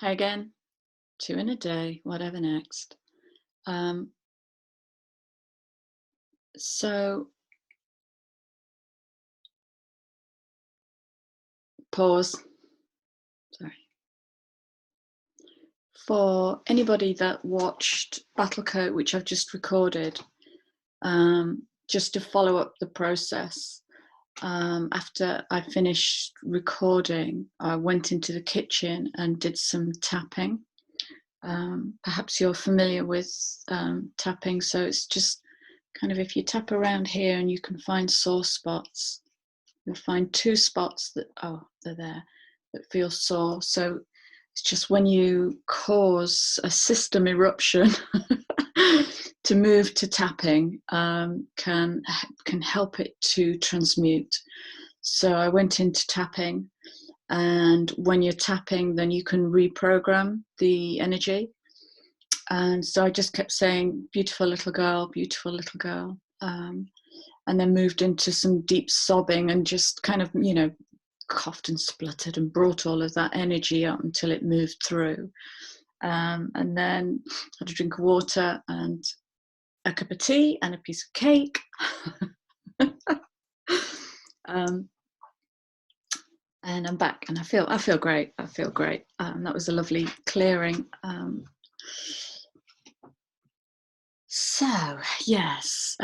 Hi again. 2 in a day, whatever next. Um, so pause. Sorry. For anybody that watched Battlecoat, which I've just recorded, just to follow up the process. After I finished recording, I went into the kitchen and did some tapping. Perhaps you're familiar with tapping, so it's just kind of if you tap around here and you can find sore spots, you'll find two spots that, oh, they're there, that feel sore. So it's just when you cause a system eruption to move to tapping, can help it to transmute. So I went into tapping, and when you're tapping, then you can reprogram the energy. And so I just kept saying, beautiful little girl, beautiful little girl. And then moved into some deep sobbing and just kind of, coughed and spluttered and brought all of that energy up until it moved through. And then had a drink of water and a cup of tea and a piece of cake. And I'm back, and I feel great. I feel great. That was a lovely clearing. So yes,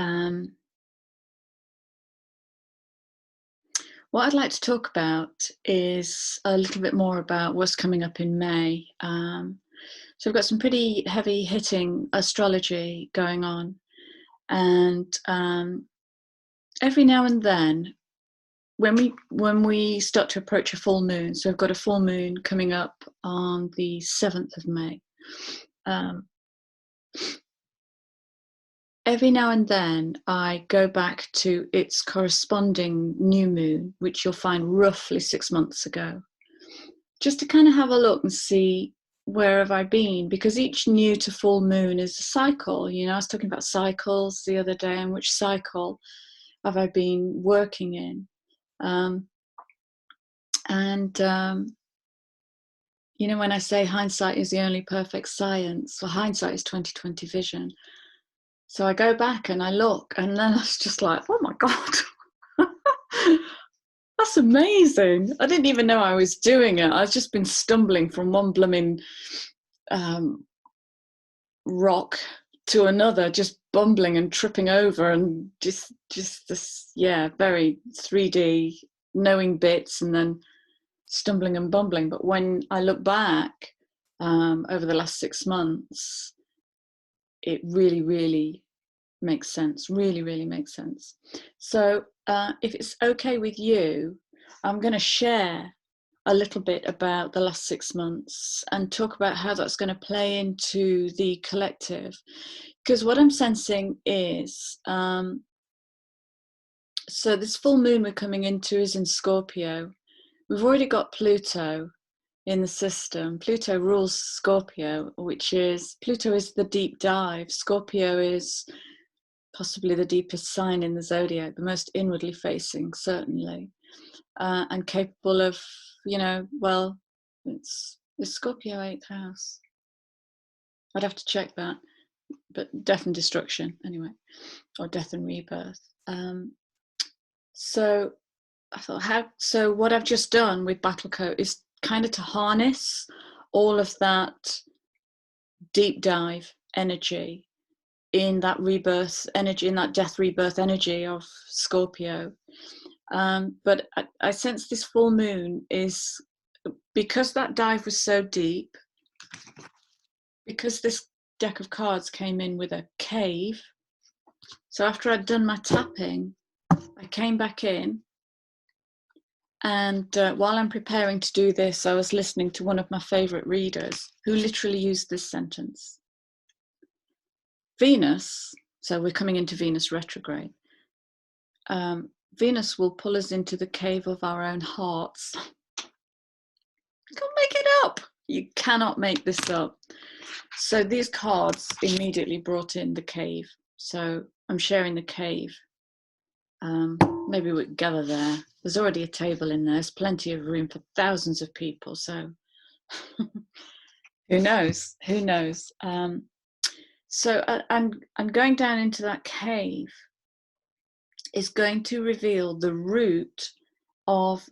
what I'd like to talk about is a little bit more about what's coming up in May. So we've got some pretty heavy hitting astrology going on, and every now and then, when we start to approach a full moon, so we've got a full moon coming up on the 7th of May. Every now and then I go back to its corresponding new moon, which you'll find roughly 6 months ago, just to kind of have a look and see where have I been, because each new to full moon is a cycle. I was talking about cycles the other day, and which cycle have I been working in? When I say hindsight is the only perfect science, well, hindsight is 20/20 vision. So I go back and I look, and then it's just like, oh my God, that's amazing. I didn't even know I was doing it. I've just been stumbling from one blooming rock to another, just bumbling and tripping over, and just this, very 3D, knowing bits and then stumbling and bumbling. But when I look back over the last 6 months, it really, really makes sense. Really, really makes sense. So if it's okay with you, I'm going to share a little bit about the last 6 months and talk about how that's going to play into the collective. Because what I'm sensing is, so this full moon we're coming into is in Scorpio. We've already got Pluto in the system. Pluto rules Scorpio, Pluto is the deep dive. Scorpio is possibly the deepest sign in the zodiac, the most inwardly facing, certainly, and capable of, it's Scorpio 8th house. I'd have to check that, but death and destruction, anyway, or death and rebirth. So I thought, so what I've just done with Battlecoat is kind of to harness all of that deep dive energy in that rebirth energy, in that death rebirth energy of Scorpio. But I sense this full moon is, because that dive was so deep, because this deck of cards came in with a cave. So after I'd done my tapping, I came back in, and while I'm preparing to do this, I was listening to one of my favorite readers who literally used this sentence. Venus, so we're coming into Venus retrograde. Venus will pull us into the cave of our own hearts. Can't make it up. You cannot make this up. So these cards immediately brought in the cave. So I'm sharing the cave. Maybe we can gather there. There's already a table in there. There's plenty of room for thousands of people. So Who knows? Who knows? So, and going down into that cave is going to reveal the root of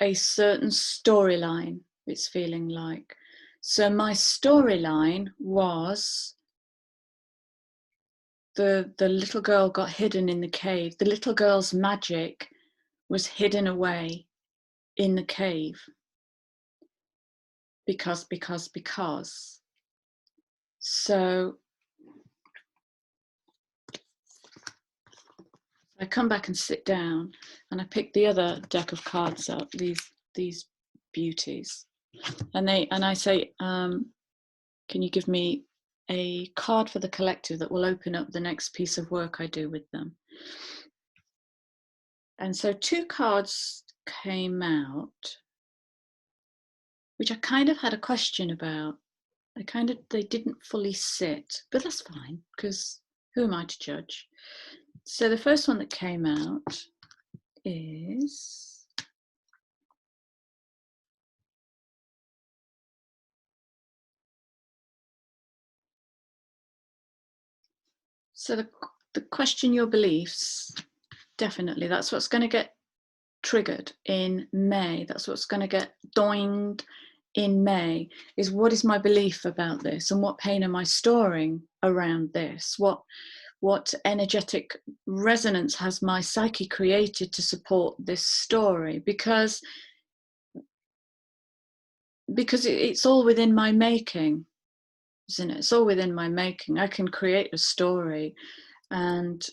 a certain storyline, it's feeling like. So my storyline was the little girl got hidden in the cave. The little girl's magic was hidden away in the cave because. So I come back and sit down, and I pick the other deck of cards up, these beauties, and I say, can you give me a card for the collective that will open up the next piece of work I do with them? And so 2 cards came out, which I kind of had a question about. They didn't fully sit, but that's fine, because who am I to judge? So the first one that came out is, so the question your beliefs, definitely, that's what's going to get triggered in May. That's what's going to get doinged in May, is what is my belief about this, and what pain am I storing around this? What energetic resonance has my psyche created to support this story? Because it's all within my making, isn't it? It's all within my making. I can create a story, and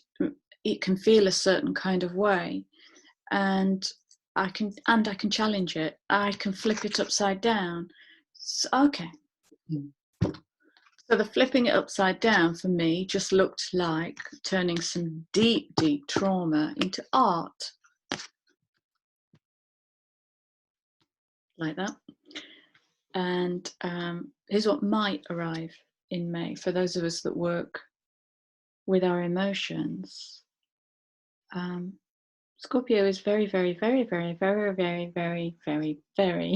it can feel a certain kind of way, and I can challenge it. I can flip it upside down. So, okay. So the flipping it upside down for me just looked like turning some deep, deep trauma into art, like that. And here's what might arrive in May for those of us that work with our emotions. Scorpio is very, very, very, very, very, very, very, very, very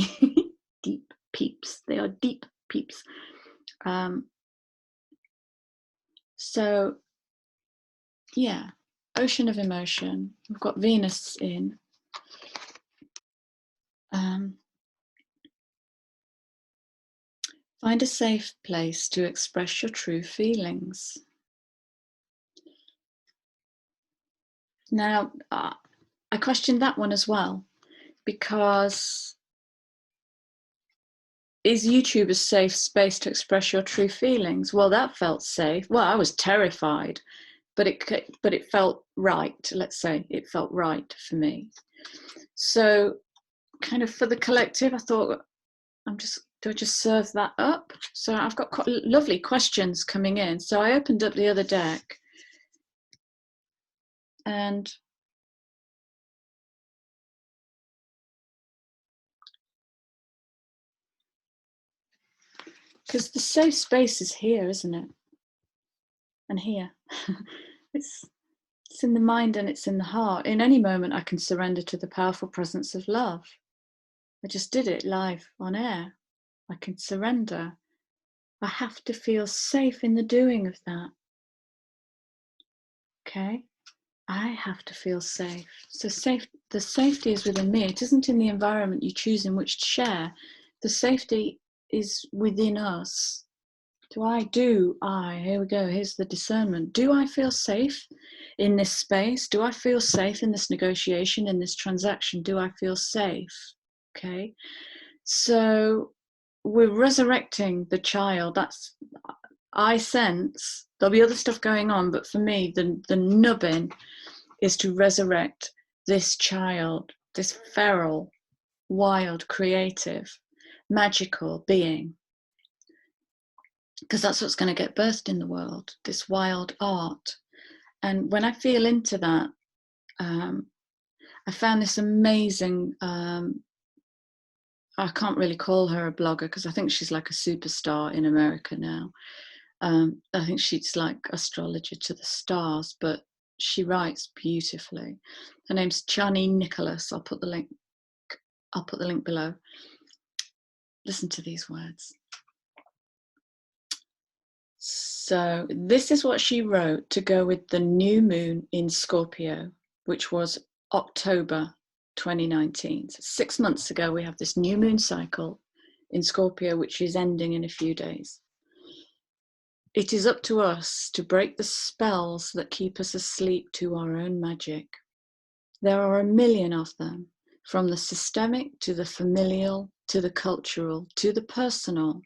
deep peeps. They are deep peeps. So, yeah, ocean of emotion. We've got Venus in. Find a safe place to express your true feelings. Now, I questioned that one as well, because is YouTube a safe space to express your true feelings? Well, that felt safe. Well, I was terrified, but it felt right. Let's say it felt right for me. So, kind of for the collective, I thought, do I just serve that up? So I've got lovely questions coming in. So I opened up the other deck, and because the safe space is here, isn't it? And here. it's in the mind and it's in the heart. In any moment, I can surrender to the powerful presence of love. I just did it live on air. I can surrender. I have to feel safe in the doing of that. Okay? I have to feel safe. So the safety is within me. It isn't in the environment you choose in which to share. The safety is within us. Here we go, here's the discernment. Do I feel safe in this space? Do I feel safe in this negotiation, in this transaction? Do I feel safe? Okay. So we're resurrecting the child. I sense there'll be other stuff going on, but for me, the nubbin is to resurrect this child, this feral, wild, creative, magical being. Because that's what's going to get birthed in the world, this wild art. And when I feel into that, I found this amazing, I can't really call her a blogger because I think she's like a superstar in America now. I think she's like astrologer to the stars, but she writes beautifully. Her name's Chani Nicholas. I'll put the link below. Listen to these words. So this is what she wrote to go with the new moon in Scorpio, which was October 2019. So 6 months ago, we have this new moon cycle in Scorpio, which is ending in a few days. It is up to us to break the spells that keep us asleep to our own magic. There are a million of them, from the systemic to the familial, to the cultural, to the personal,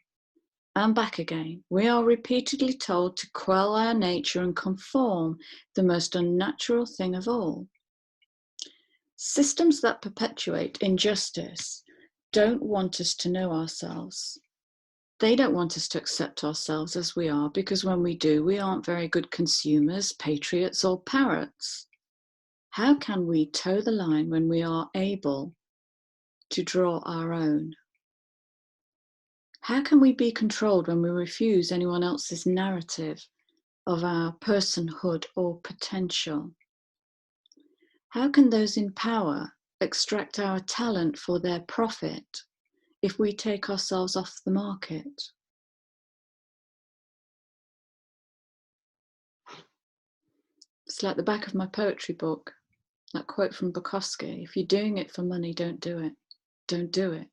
and back again. We are repeatedly told to quell our nature and conform, the most unnatural thing of all. Systems that perpetuate injustice don't want us to know ourselves. They don't want us to accept ourselves as we are, because when we do, we aren't very good consumers, patriots, or parrots. How can we toe the line when we are able to draw our own? How can we be controlled when we refuse anyone else's narrative of our personhood or potential? How can those in power extract our talent for their profit if we take ourselves off the market? It's like the back of my poetry book, that quote from Bukowski: if you're doing it for money, don't do it. Don't do it.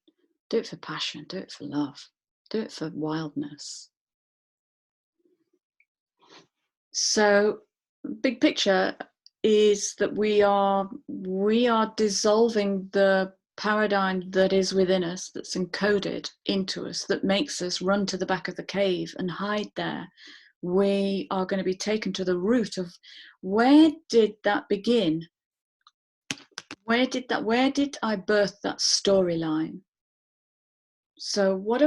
Do it for passion, do it for love, do it for wildness. So, big picture is that we are dissolving the paradigm that is within us, that's encoded into us, that makes us run to the back of the cave and hide there. We are going to be taken to the root of where did that begin? Where did I birth that storyline? So what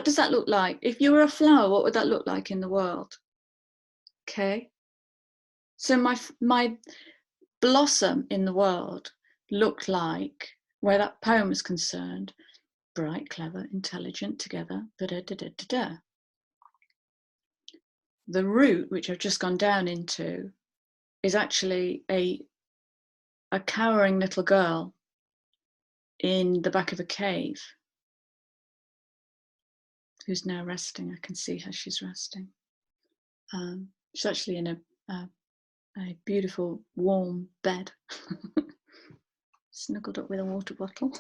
does that look like? If you were a flower, what would that look like in the world? Okay. So my blossom in the world looked like, where that poem is concerned, bright, clever, intelligent, together, da-da-da-da-da-da. The root, which I've just gone down into, is actually a cowering little girl in the back of a cave who's now resting. I can see how she's resting. She's actually in a beautiful warm bed, snuggled up with a water bottle.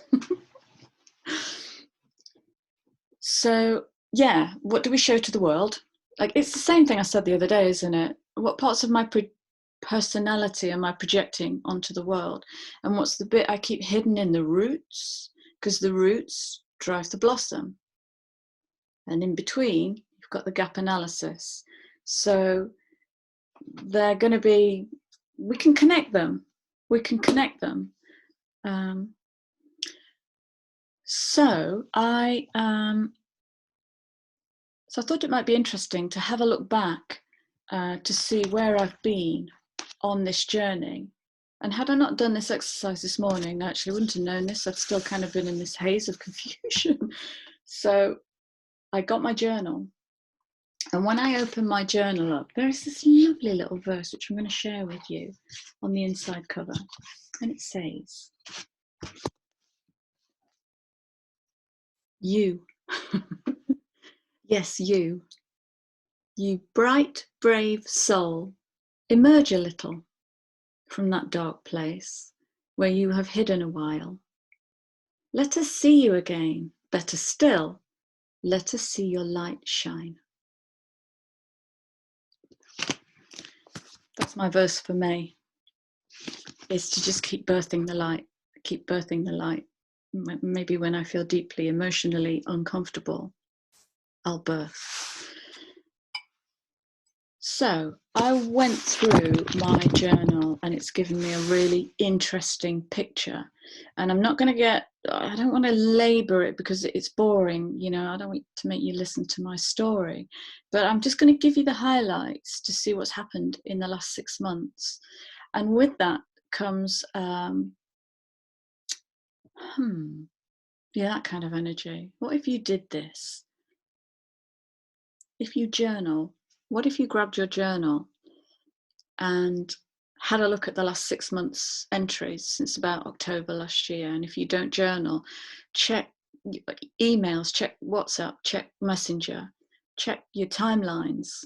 So yeah, what do we show to the world? Like, it's the same thing I said the other day, isn't it? What parts of my personality am I projecting onto the world? And what's the bit I keep hidden in the roots? Because the roots drive the blossom. And in between, you've got the gap analysis. So they're going to be, we can connect them. We can connect them. So I thought it might be interesting to have a look back to see where I've been on this journey. And had I not done this exercise this morning, I actually wouldn't have known this. I've still kind of been in this haze of confusion. So I got my journal. And when I open my journal up, there is this lovely little verse, which I'm going to share with you on the inside cover. And it says, you, yes, you bright, brave soul, emerge a little from that dark place where you have hidden a while. Let us see you again. Better still, let us see your light shine. That's my verse for May, is to just keep birthing the light, keep birthing the light. Maybe when I feel deeply emotionally uncomfortable, I'll birth. So I went through my journal and it's given me a really interesting picture. And I'm not going to I don't want to labor it because it's boring. You know, I don't want to make you listen to my story, but I'm just going to give you the highlights to see what's happened in the last 6 months. And with that comes, yeah, that kind of energy. What if you did this? If you journal, what if you grabbed your journal and had a look at the last 6 months entries since about October last year? And if you don't journal, check emails, check WhatsApp, check Messenger, check your timelines,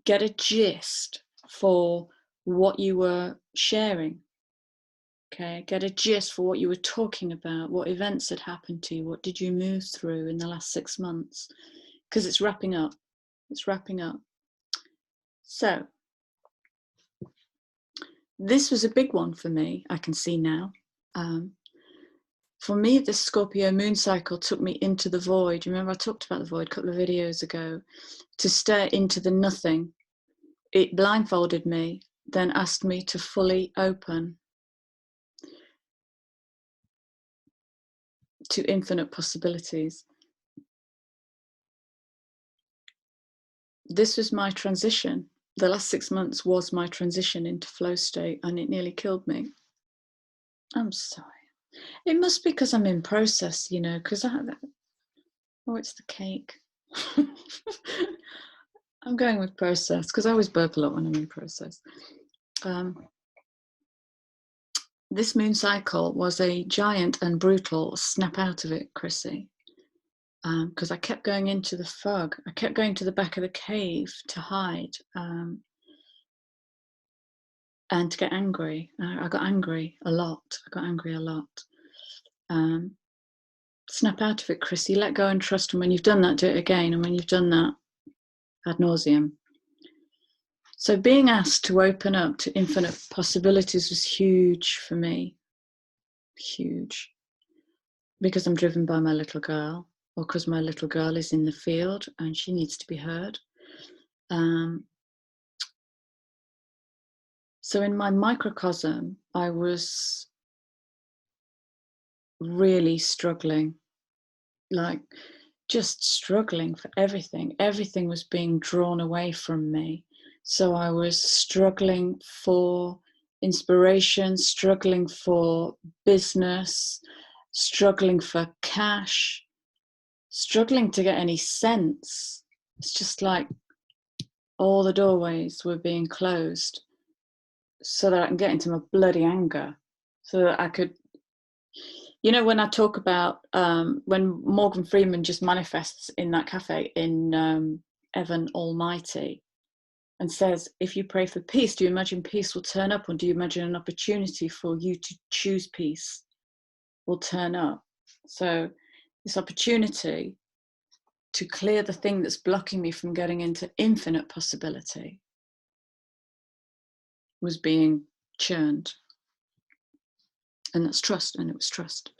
get a gist for what you were sharing. Okay, get a gist for what you were talking about, what events had happened to you, what did you move through in the last 6 months, because it's wrapping up. It's wrapping up. So this was a big one for me, I can see now. For me, this Scorpio moon cycle took me into the void. Remember I talked about the void a couple of videos ago, to stare into the nothing. It blindfolded me, then asked me to fully open to infinite possibilities. This was my transition. The last 6 months was my transition into flow state, and it nearly killed me. I'm sorry. It must be because I'm in process, you know, because oh, it's the cake. I'm going with process because I always burp a lot when I'm in process. This moon cycle was a giant and brutal snap out of it, Chrissy. Because I kept going into the fog. I kept going to the back of the cave to hide and to get angry. I got angry a lot. Snap out of it, Chrissy. Let go and trust. And when you've done that, do it again. And when you've done that, ad nauseum. So being asked to open up to infinite possibilities was huge for me. Huge. Because I'm driven by my little girl, or because my little girl is in the field and she needs to be heard. So in my microcosm, I was really struggling, like just struggling for everything. Everything was being drawn away from me. So I was struggling for inspiration, struggling for business, struggling for cash, struggling to get any sense. It's just like all the doorways were being closed so that I can get into my bloody anger, so that I could, you know, when I talk about when Morgan Freeman just manifests in that cafe in Evan Almighty and says, if you pray for peace, do you imagine peace will turn up, or do you imagine an opportunity for you to choose peace will turn up? So this opportunity to clear the thing that's blocking me from getting into infinite possibility was being churned. And that's trust, and it was trust.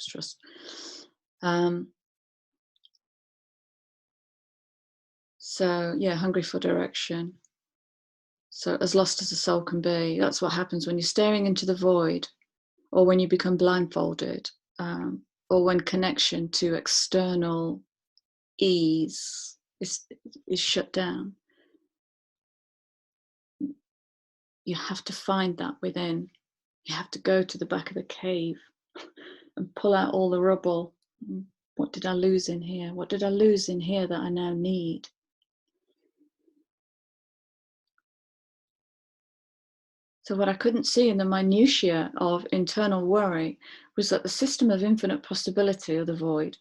So yeah, hungry for direction. So as lost as a soul can be, that's what happens when you're staring into the void, or when you become blindfolded, or when connection to external ease is shut down. You have to find that within. You have to go to the back of the cave and pull out all the rubble. What did I lose in here? What did I lose in here that I now need? So what I couldn't see in the minutiae of internal worry was that the system of infinite possibility, or the void,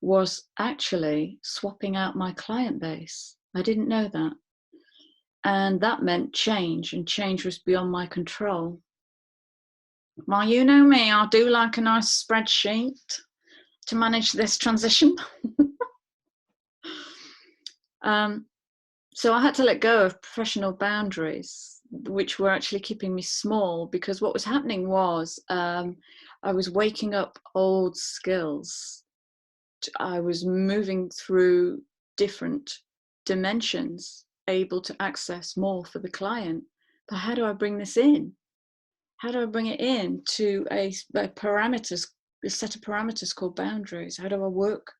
was actually swapping out my client base. I didn't know that. And that meant change, and change was beyond my control. Well, you know me, I do like a nice spreadsheet to manage this transition. So I had to let go of professional boundaries, which were actually keeping me small, because what was happening was I was waking up old skills. I was moving through different dimensions, able to access more for the client. But how do I bring this in? How do I bring it in to a set of parameters called boundaries? How do I work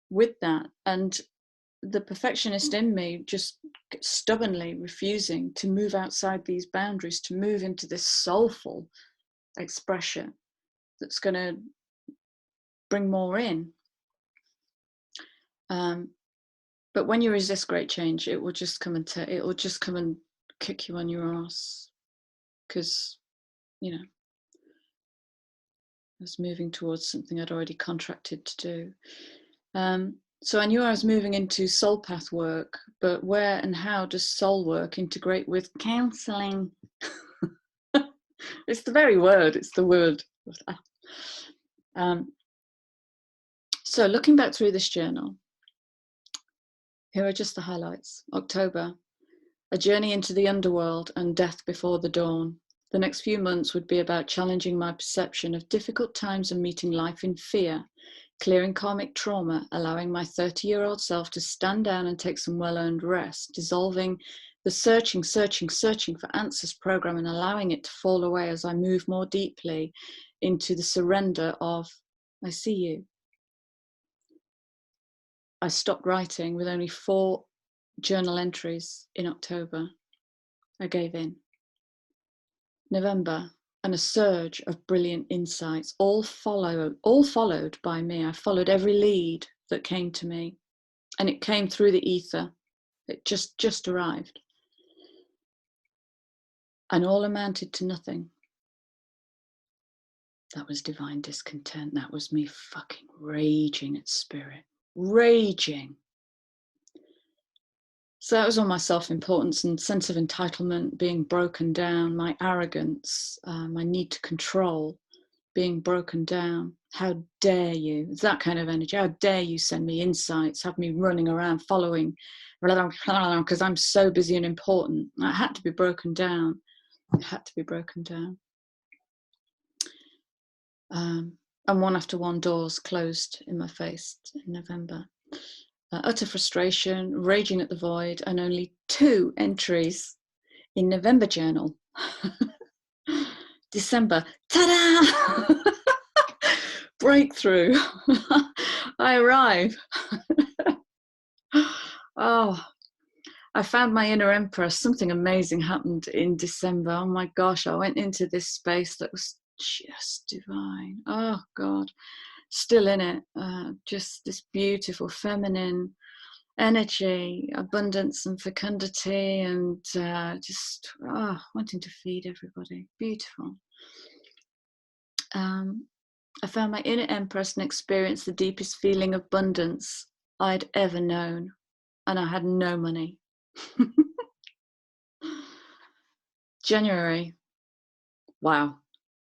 with that? And the perfectionist in me just stubbornly refusing to move outside these boundaries, to move into this soulful expression that's going to bring more in. But when you resist great change, it will just come and kick you on your ass, because, you know, was moving towards something I'd already contracted to do. So I knew I was moving into soul path work, but where and how does soul work integrate with counseling? It's the very word, it's the word. So looking back through this journal, here are just the highlights. October, a journey into the underworld and death before the dawn. The next few months would be about challenging my perception of difficult times and meeting life in fear, clearing karmic trauma, allowing my 30-year-old self to stand down and take some well-earned rest, dissolving the searching for answers program and allowing it to fall away as I move more deeply into the surrender of, I see you. I stopped writing with only 4 journal entries in October. I gave in. November, and a surge of brilliant insights, all followed by me. I followed every lead that came to me, and it came through the ether. It just arrived. And all amounted to nothing. That was divine discontent. That was me fucking raging at spirit. Raging. So that was all my self-importance and sense of entitlement being broken down, my arrogance, my need to control being broken down. How dare you? It's that kind of energy. How dare you send me insights, have me running around following, because I'm so busy and important. That had to be broken down. It had to be broken down. And one after one doors closed in my face in November. Utter frustration, raging at the void, and only 2 entries in November journal. December, ta-da! Breakthrough. I arrive. Oh, I found my inner empress. Something amazing happened in December. Oh my gosh, I went into this space that was just divine. Oh God, still in it. Just this beautiful feminine energy, abundance and fecundity, and just wanting to feed everybody. Beautiful. I found my inner empress and experienced the deepest feeling of abundance I'd ever known, and I had no money. January. Wow.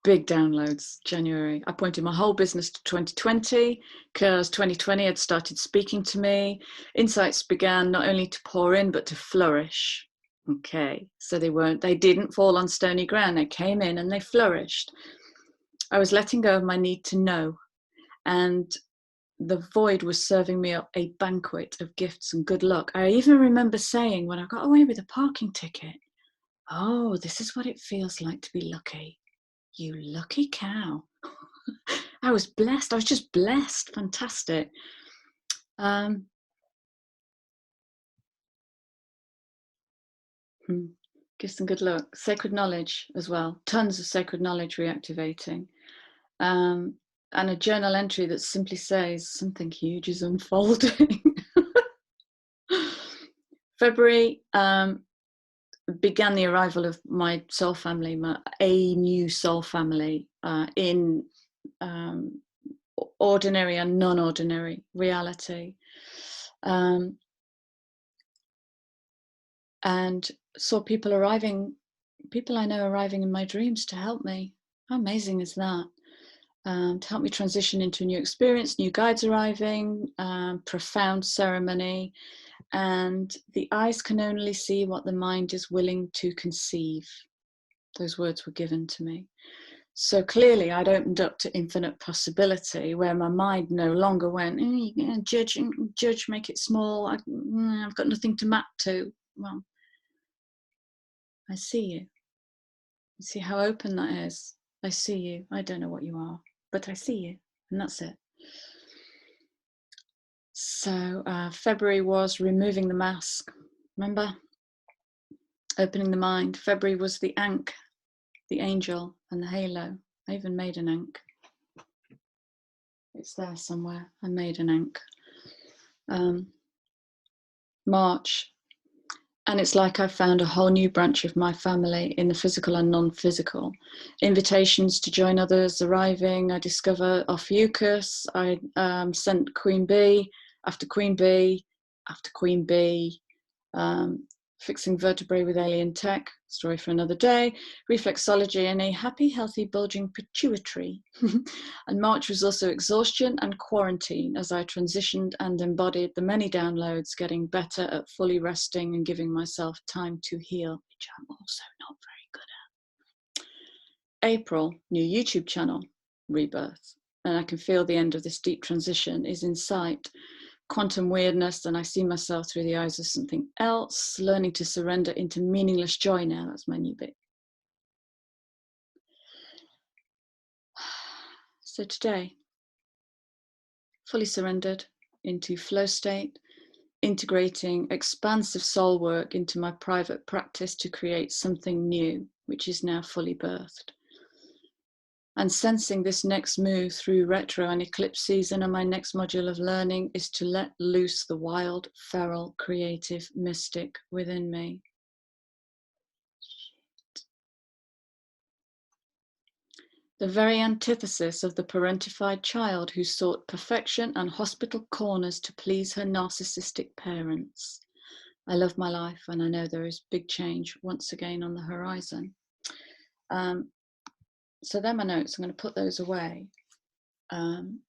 Big downloads, January. I pointed my whole business to 2020 because 2020 had started speaking to me. Insights began not only to pour in, but to flourish. Okay, so they didn't fall on stony ground. They came in and they flourished. I was letting go of my need to know, and the void was serving me up a banquet of gifts and good luck. I even remember saying when I got away with a parking ticket, oh, this is what it feels like to be lucky. You lucky cow. I was blessed. I was just blessed. Fantastic. Gifts and good luck. Sacred knowledge as well. Tons of sacred knowledge reactivating. And a journal entry that simply says something huge is unfolding. February began the arrival of my soul family, a new soul family in ordinary and non-ordinary reality. And saw people I know arriving in my dreams to help me. How amazing is that? To help me transition into a new experience, new guides arriving, profound ceremony, and the eyes can only see what the mind is willing to conceive. Those words were given to me. So clearly I'd opened up to infinite possibility where my mind no longer went, judge, make it small, I've got nothing to map to. Well, I see you. You see how open that is? I see you. I don't know what you are, but I see you, and that's it. So February was removing the mask. Remember? Opening the mind. February was the ankh, the angel, and the halo. I even made an ankh. It's there somewhere. I made an ankh. March, And it's like I found a whole new branch of my family in the physical and non-physical. Invitations to join others arriving. I discover Ophiuchus. I sent Queen Bee after Queen Bee after Queen Bee. Fixing vertebrae with alien tech, story for another day, reflexology, and a happy, healthy, bulging pituitary. And March was also exhaustion and quarantine as I transitioned and embodied the many downloads, getting better at fully resting and giving myself time to heal, which I'm also not very good at. April, new YouTube channel, rebirth. And I can feel the end of this deep transition is in sight. Quantum weirdness, and I see myself through the eyes of something else, learning to surrender into meaningless joy now. That's my new bit. So today, fully surrendered into flow state, integrating expansive soul work into my private practice to create something new, which is now fully birthed. And sensing this next move through retro and eclipse season, and my next module of learning is to let loose the wild, feral, creative mystic within me. The very antithesis of the parentified child who sought perfection and hospital corners to please her narcissistic parents. I love my life, and I know there is big change once again on the horizon. So they're my notes. I'm going to put those away. And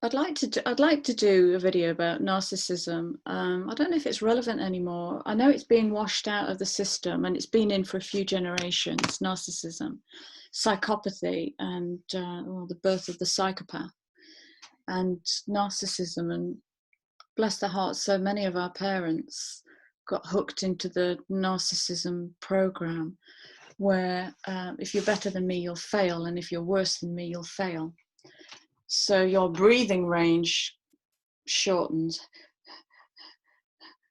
I'd like to do a video about narcissism. I don't know if it's relevant anymore. I know it's being washed out of the system, and it's been in for a few generations. Narcissism, psychopathy, and the birth of the psychopath, and narcissism. And bless their hearts, so many of our parents got hooked into the narcissism program, where if you're better than me, you'll fail, and if you're worse than me, you'll fail. So your breathing range shortens.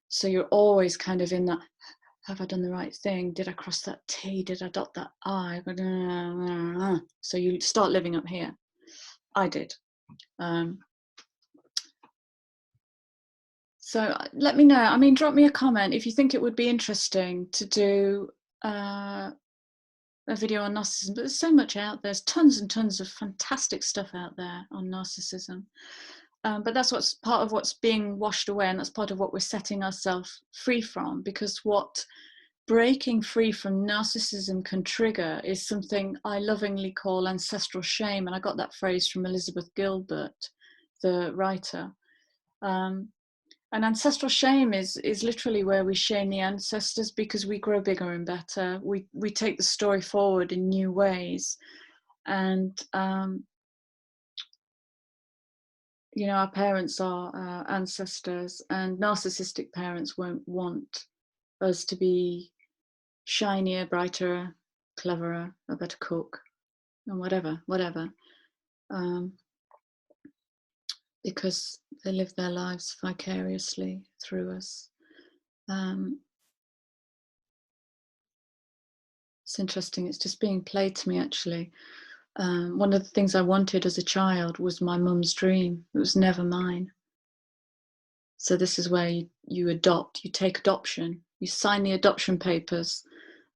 So you're always kind of in that, have I done the right thing? Did I cross that T? Did I dot that I? So you start living up here. I did. So let me know. I mean, drop me a comment if you think it would be interesting to do a video on narcissism. But there's so much out there. There's tons and tons of fantastic stuff out there on narcissism. But that's what's part of what's being washed away, and that's part of what we're setting ourselves free from, because what breaking free from narcissism can trigger is something I lovingly call ancestral shame. And I got that phrase from Elizabeth Gilbert, the writer. And ancestral shame is literally where we shame the ancestors because we grow bigger and better. We take the story forward in new ways. And you know, our parents are our ancestors, and narcissistic parents won't want us to be shinier, brighter, cleverer, a better cook, and whatever, because they live their lives vicariously through us. It's interesting, it's just being played to me actually. One of the things I wanted as a child was my mum's dream. It was never mine. So this is where you adopt, you take adoption, you sign the adoption papers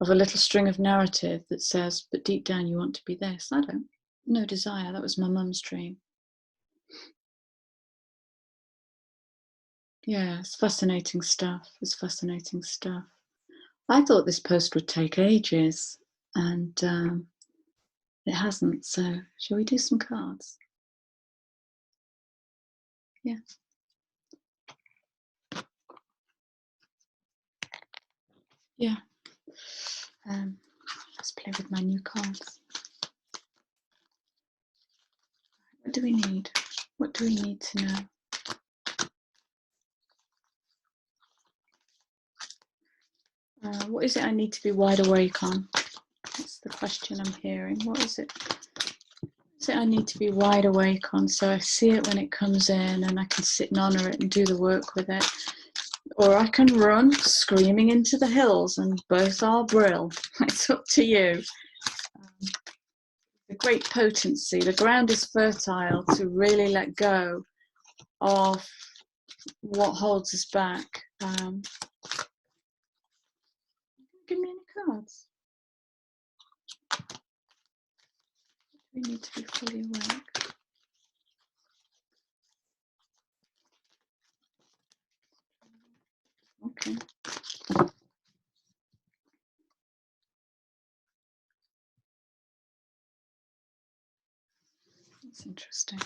of a little string of narrative that says, but deep down you want to be this. I don't, no desire, that was my mum's dream. Yeah, it's fascinating stuff, it's fascinating stuff. I thought this post would take ages, and it hasn't, so shall we do some cards? Yeah. Yeah. Let's play with my new cards. What do we need? What do we need to know? What is it I need to be wide awake on? That's the question I'm hearing. What is it? What is it I need to be wide awake on so I see it when it comes in and I can sit and honour it and do the work with it? Or I can run screaming into the hills, and both are brill. It's up to you. The great potency, the ground is fertile to really let go of what holds us back. Give me any cards. We need to be fully awake. Okay. That's interesting.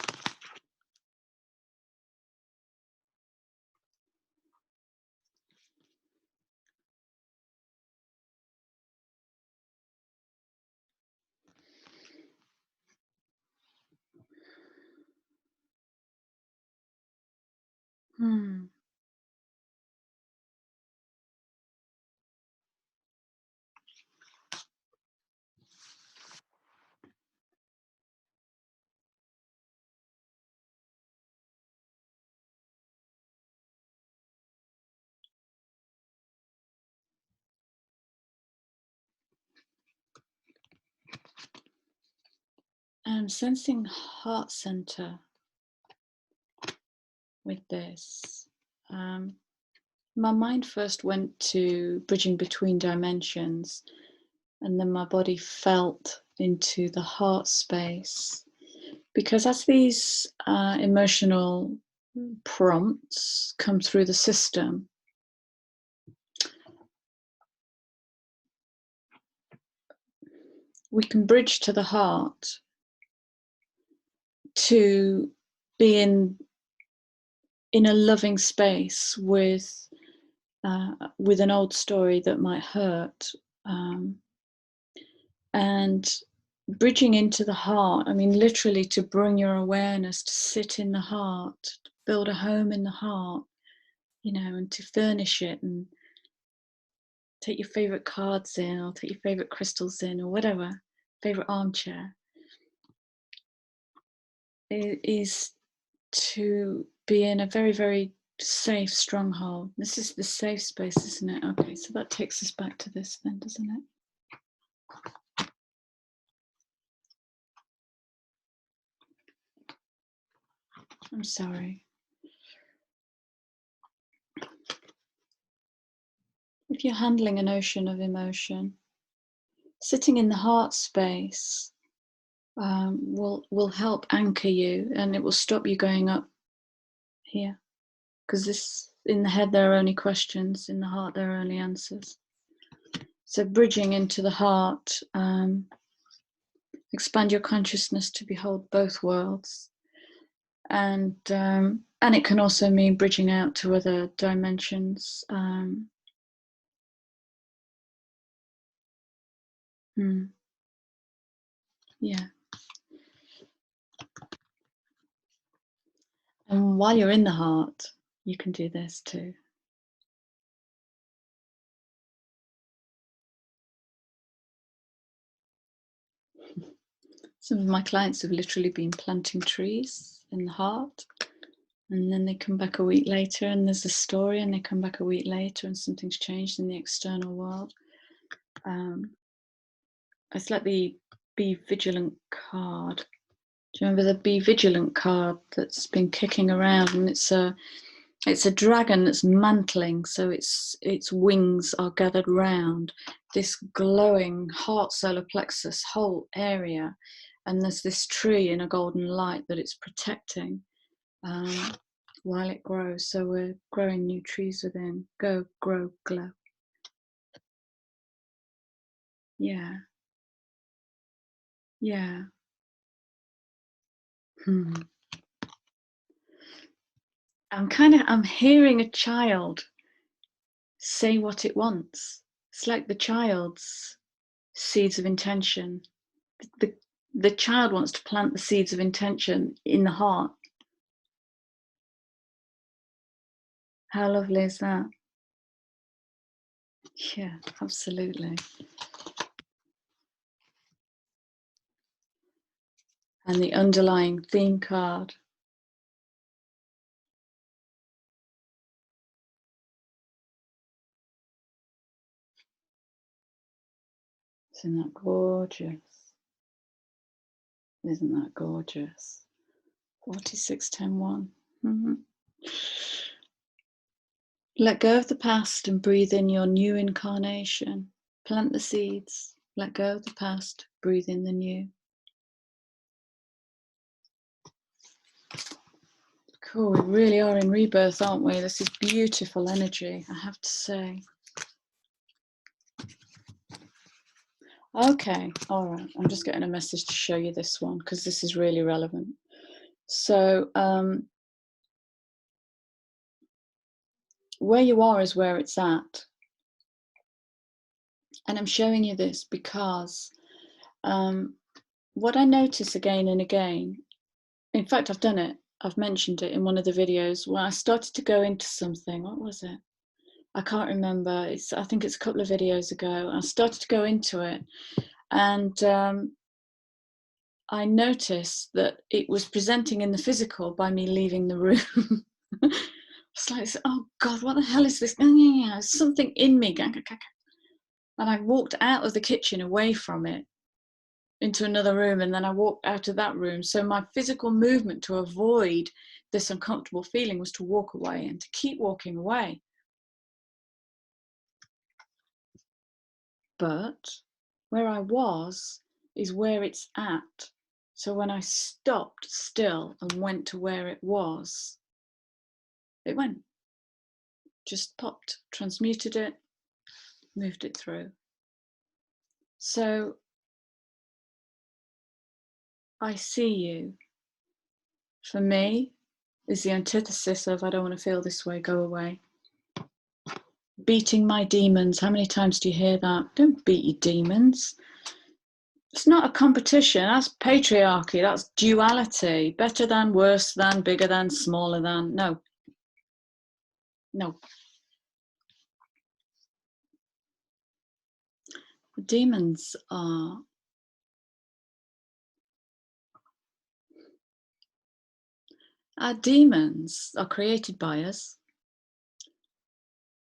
I'm sensing heart center with this. My mind first went to bridging between dimensions, and then my body felt into the heart space. Because as these emotional prompts come through the system, we can bridge to the heart to be in a loving space with an old story that might hurt, and bridging into the heart, I mean literally to bring your awareness to sit in the heart, to build a home in the heart, you know, and to furnish it and take your favorite cards in, or take your favorite crystals in, or whatever, favorite armchair. It is to be in a very, very safe stronghold. This is the safe space, isn't it? Okay, so that takes us back to this then, doesn't it? I'm sorry. If you're handling an ocean of emotion, sitting in the heart space will help anchor you, and it will stop you going up here. Because this, in the head, there are only questions. In the heart, there are only answers. So bridging into the heart, expand your consciousness to behold both worlds. And it can also mean bridging out to other dimensions. Yeah. And while you're in the heart, you can do this too. Some of my clients have literally been planting trees in the heart, and then they come back a week later and there's a story, and they come back a week later and something's changed in the external world. It's like the Be Vigilant card. Do you remember the Be Vigilant card that's been kicking around? And it's a dragon that's mantling, so its wings are gathered round this glowing heart solar plexus whole area, and there's this tree in a golden light that it's protecting while it grows. So we're growing new trees within. Go, grow, glow. Yeah. Yeah. I'm hearing a child say what it wants. It's like the child's seeds of intention. The child wants to plant the seeds of intention in the heart. How lovely is that? Yeah, absolutely. And the underlying theme card. Isn't that gorgeous? Isn't that gorgeous? 4610-1. Let go of the past and breathe in your new incarnation. Plant the seeds. Let go of the past. Breathe in the new. Cool, we really are in rebirth, aren't we? This is beautiful energy, I have to say. Okay, all right. I'm just getting a message to show you this one because this is really relevant. So where you are is where it's at. And I'm showing you this because what I notice again and again, in fact, I've done it. I've mentioned it in one of the videos when I started to go into something. What was it? I can't remember. I think it's a couple of videos ago. I started to go into it, and I noticed that it was presenting in the physical by me leaving the room. It's like, oh God, what the hell is this? Something in me. And I walked out of the kitchen away from it into another room, and then I walked out of that room. So my physical movement to avoid this uncomfortable feeling was to walk away and to keep walking away. But where I was is where it's at. So when I stopped still and went to where it was, it went. Just popped, transmuted it, moved it through. So I see you. For me, is the antithesis of I don't want to feel this way, go away. Beating my demons. How many times do you hear that? Don't beat your demons. It's not a competition. That's patriarchy. That's duality. Better than, worse than, bigger than, smaller than. No. No. The demons are our demons are created by us,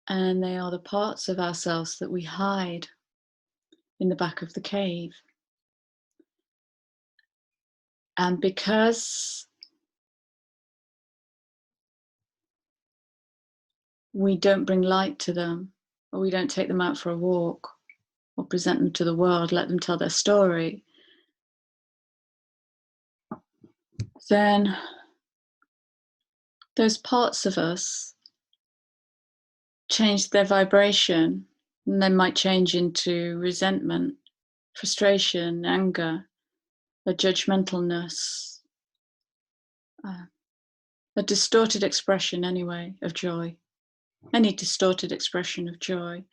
and they are the parts of ourselves that we hide in the back of the cave. And because we don't bring light to them, or we don't take them out for a walk, or present them to the world, let them tell their story, then those parts of us change their vibration, and they might change into resentment, frustration, anger, a judgmentalness, a distorted expression anyway of joy. Any distorted expression of joy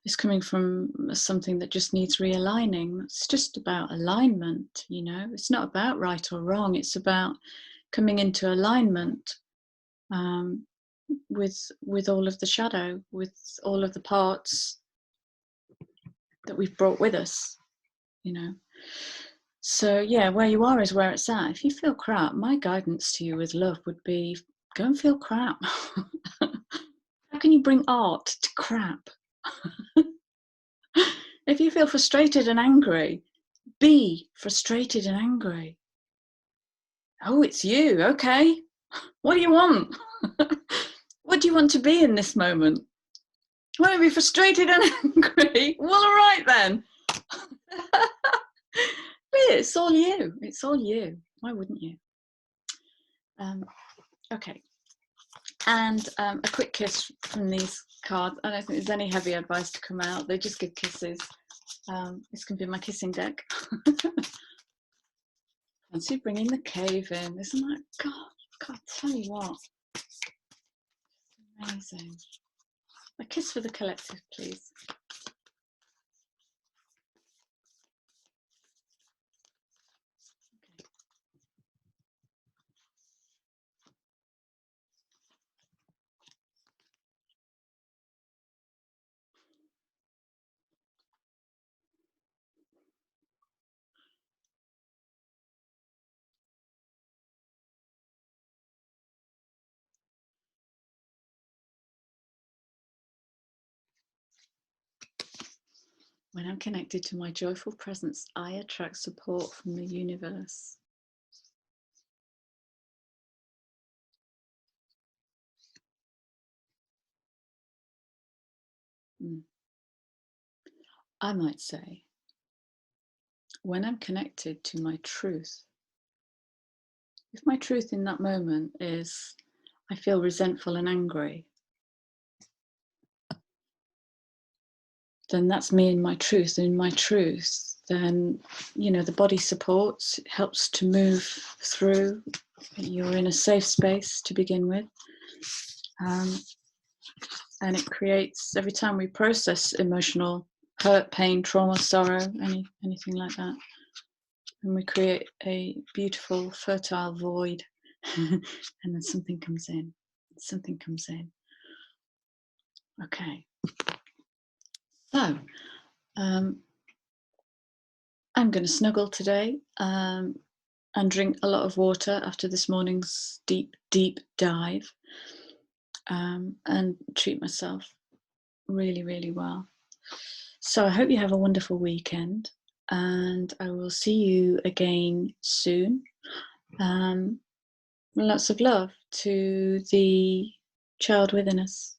is coming from something that just needs realigning. It's just about alignment, you know. It's not about right or wrong. It's about coming into alignment with all of the shadow, with all of the parts that we've brought with us, you know. So yeah, where you are is where it's at. If you feel crap, my guidance to you with love would be go and feel crap. How can you bring art to crap? If you feel frustrated and angry, be frustrated and angry. Oh, it's you. Okay. What do you want? What do you want to be in this moment? You want to be frustrated and angry? Well, all right then. It's all you. It's all you. Why wouldn't you? Okay. And a quick kiss from these cards. I don't think there's any heavy advice to come out. They just give kisses. This can be my kissing deck. Fancy bringing the cave in. Isn't that, God, tell you what. Amazing. A kiss for the collective, please. Okay. When I'm connected to my joyful presence, I attract support from the universe. Mm. I might say, when I'm connected to my truth, if my truth in that moment is I feel resentful and angry, then that's me in my truth. In my truth, then, you know, the body supports, it helps to move through. You're in a safe space to begin with. And it creates, every time we process emotional hurt, pain, trauma, sorrow, anything like that, and we create a beautiful, fertile void, and then something comes in. Something comes in. Okay. So, I'm going to snuggle today and drink a lot of water after this morning's deep, deep dive, and treat myself really, really well. So I hope you have a wonderful weekend, and I will see you again soon. Lots of love to the child within us.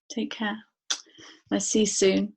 Take care. I'll see you soon.